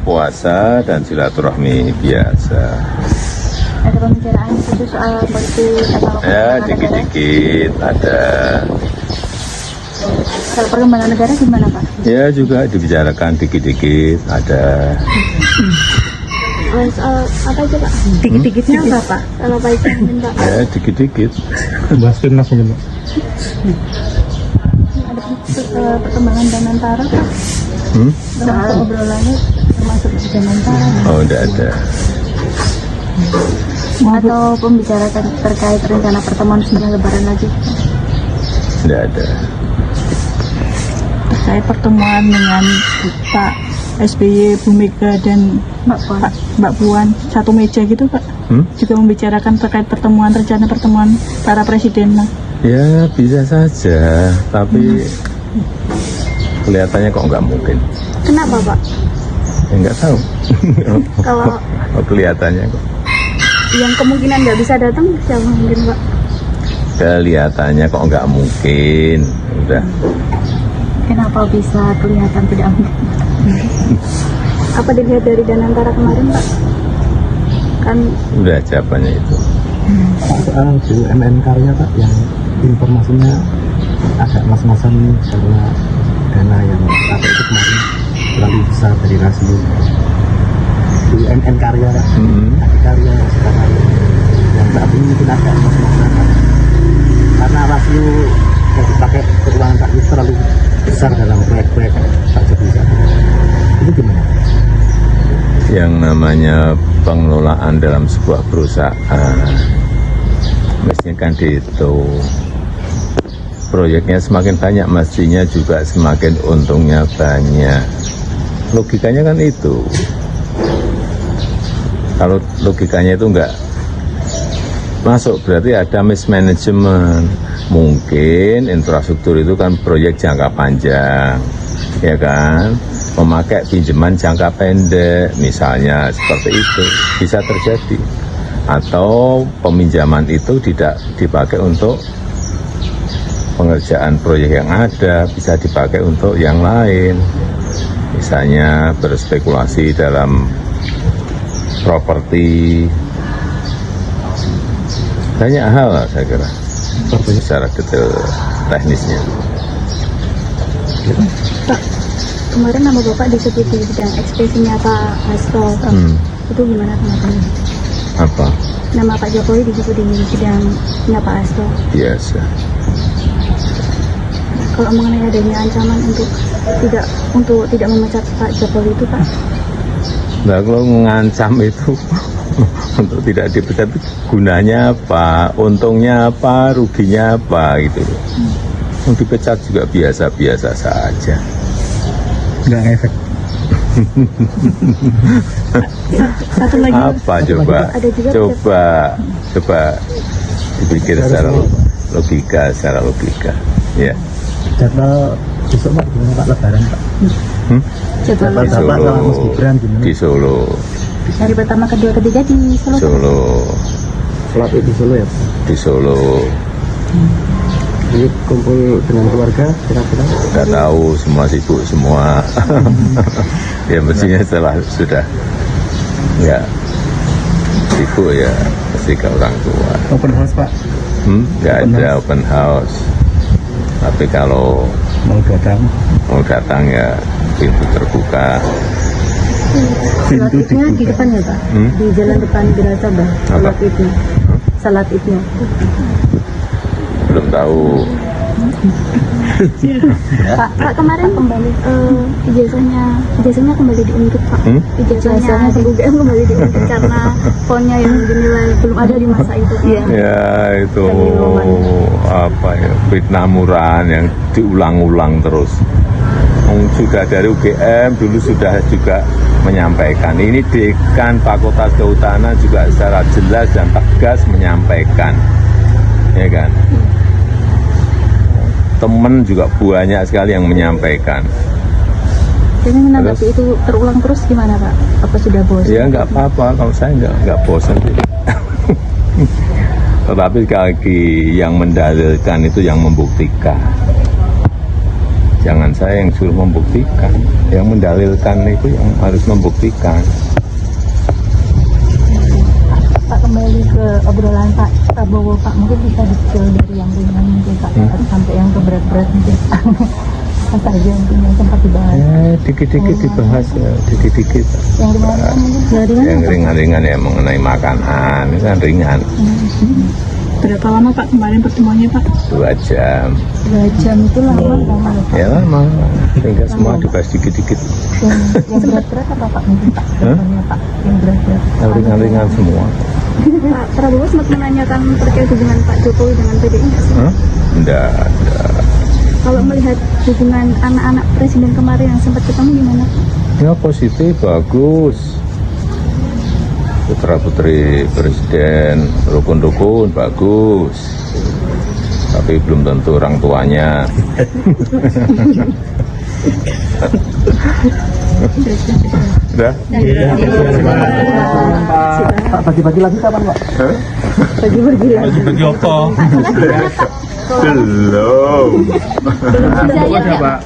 Puasa dan silaturahmi biasa. Ada pembicaraan khusus soal politik atau Ya, dikit-dikit ada. Kalau perkembangan negara gimana Pak? Ya, juga dibicarakan dikit-dikit ada. Soal apa aja Pak? Dikit-dikitnya apa Pak? Kalau Pak Ican Pak? Ya, dikit-dikit. Bahas timnas mungkin Pak. Ada perkembangan Danantara Pak? Soal obrolannya termasuk Danantara Oh, tidak ada. atau pembicaraan terkait rencana pertemuan sudah lebaran lagi? Tidak ada. Terkait pertemuan dengan Pak SBY, Bu Mega dan Mbak Puan satu meja gitu Pak, juga membicarakan terkait pertemuan, rencana pertemuan para presiden lah. Ya, bisa saja, tapi kelihatannya kok nggak mungkin. Kenapa Pak? Ya, nggak tahu. Kalau Oh, kelihatannya kok. yang kemungkinan nggak bisa datang siapa mungkin Pak? Kelihatannya kok nggak mungkin. Udah. Kenapa bisa kelihatan tidak mungkin? Apa dilihat dari Danantara kemarin Pak? Kan Udah jawabannya itu. Soal BUMN karya Pak, yang informasinya agak mas-masan karena dana yang apa itu kemarin terlalu besar dari rasio BUMN karya Pak. Ada karya sekarang yang saat ini mungkin agak mas-masan Pak. Karena rasio yang dipakai keuangan Pak itu terlalu besar dalam proyek-proyek Pak Jokowi saat ini. Itu gimana? Yang namanya pengelolaan dalam sebuah perusahaan mestinya kan dihitung, proyeknya semakin banyak mestinya juga semakin untungnya banyak, logikanya kan itu. Kalau logikanya itu enggak masuk berarti ada mismanagement. Mungkin infrastruktur itu kan proyek jangka panjang, ya kan, memakai pinjaman jangka pendek misalnya, seperti itu bisa terjadi. Atau peminjaman itu tidak dipakai untuk pengerjaan proyek yang ada, bisa dipakai untuk yang lain, misalnya berspekulasi dalam properti, banyak hal lah saya kira secara detail teknisnya. Pak, kemarin nama Bapak disebut di bidang ekspresinya Pak Hasto. Itu gimana tanggapannya? Apa? Nama Pak Jokowi disebut di bidangnya Pak Hasto. Biasa. Kalau mengenai adanya ancaman untuk tidak memecat Pak Jokowi itu Pak? Nah, kalau mengancam itu untuk tidak dipecat itu gunanya apa, untungnya apa, ruginya apa gitu. Mau dipecat juga biasa-biasa saja. Nggak efek. Satu lagi Apa coba? Ada juga Coba dipikir secara logika. Ya. Jadwal besok Pak gimana Pak, lebaran Pak? Jadwal Di Bapak Solo, sama Mas Gibran gimana? di Solo, hari pertama, kedua, ketiga di Solo. Solo, Sholat Id di Solo ya Pak? di Solo. Jadi kumpul dengan keluarga kira-kira? Nggak tahu, semua sibuk semua. Ya mestinya setelah sudah nggak sibuk ya pasti ke orang tua. Open house Pak? Nggak ada open house. Tapi kalau mau datang ya pintu terbuka. Salat Idnya di depan ya Pak? Di jalan depan Geral Sabah. Salat Idnya. Salat Idnya. Belum tahu. Pak kemarin kembali ijazahnya kembali diundur Pak. Ijazahnya UGM kembali diundur karena ponnya yang dinilai belum ada di masa itu. Ya itu apa ya, fitnah murahan yang diulang-ulang terus. Sudah dari UGM dulu sudah juga menyampaikan, ini Dekan Fakultas Kehutanan juga secara jelas dan tegas menyampaikan, ya kan. Teman juga banyak sekali yang menyampaikan. Jadi menanggapi itu terulang terus gimana Pak? Apa sudah bosan? Ya nggak apa-apa, kalau saya nggak bosan. Tetapi sekali lagi yang mendalilkan itu yang membuktikan. Jangan saya yang suruh membuktikan, yang mendalilkan itu yang harus membuktikan. Pak, kembali ke obrolan Pak Prabowo, Pak, mungkin bisa dicil dari yang ringan mungkin Pak, sampai yang ke berat-berat mungkin. Apa saja mungkin yang sempat dibahas. Dikit-dikit dibahas ya, dikit-dikit. Yang ringan mungkin Yang ringan-ringan ya mengenai makanan, itu kan ringan. Berapa lama Pak kemarin pertemuannya Pak? 2 jam. 2 jam itu lama Ya lama, sehingga semua dibahas dikit-dikit. Yang berat-berat apa Pak mungkin Pak? Contohnya Pak, yang berat-berat. Yang ringan-ringan semua. Pak Prabowo sempat menanyakan terkait hubungan Pak Jokowi dengan PDI nggak sih? Enggak. Kalau melihat hubungan anak-anak presiden kemarin yang sempat ketemu gimana? Ya positif, bagus. Putra putri presiden, rukun-rukun, bagus. Tapi belum tentu orang tuanya. Udah? Pak, bagi-bagi lagi kapan Pak? Bagi apa? Belum. Belum bisa ya Pak?